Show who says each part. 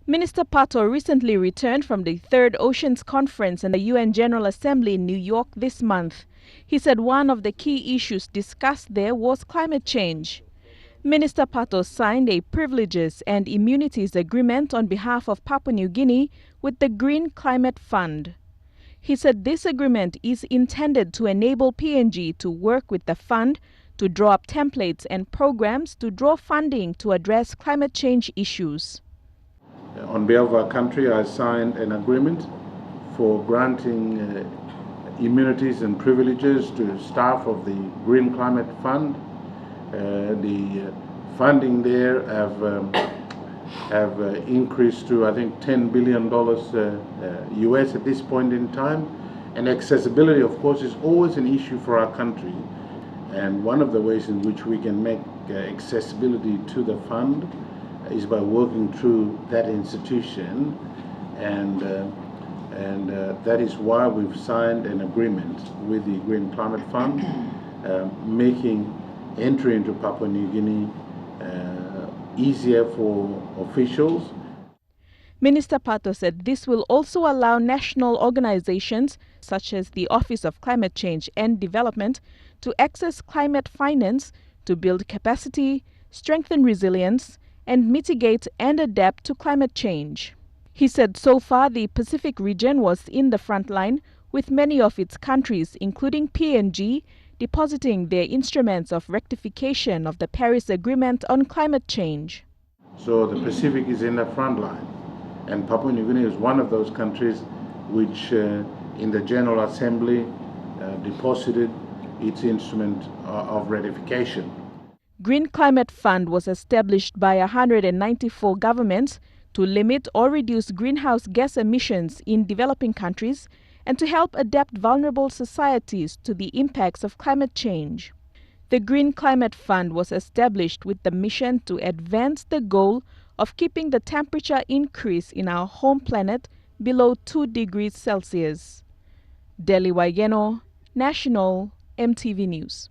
Speaker 1: Minister Pato recently returned from the Third Oceans Conference in the UN General Assembly in New York this month. He said one of the key issues discussed there was climate change. Minister Pato signed a privileges and immunities agreement on behalf of Papua New Guinea with the Green Climate Fund. He said this agreement is intended to enable PNG to work with the fund to draw up templates and programs to draw funding to address climate change issues.
Speaker 2: On behalf of our country, I signed an agreement for granting immunities and privileges to staff of the Green Climate Fund. The funding there have increased to, I think, $10 billion US at this point in time. And accessibility, of course, is always an issue for our country. And one of the ways in which we can make accessibility to the fund is by working through that institution, and that is why we've signed an agreement with the Green Climate Fund, making entry into Papua New Guinea easier for officials.
Speaker 1: Minister Pato said this will also allow national organizations such as the Office of Climate Change and Development to access climate finance to build capacity, strengthen resilience, and mitigate and adapt to climate change. He said so far the Pacific region was in the front line, with many of its countries, including PNG, depositing their instruments of rectification of the Paris Agreement on climate change.
Speaker 2: So the Pacific is in the front line, and Papua New Guinea is one of those countries which in the General Assembly deposited its instrument of ratification.
Speaker 1: Green Climate Fund was established by 194 governments to limit or reduce greenhouse gas emissions in developing countries and to help adapt vulnerable societies to the impacts of climate change. The Green Climate Fund was established with the mission to advance the goal of keeping the temperature increase in our home planet below 2 degrees Celsius. Delhi Waigeno, National EMTV News.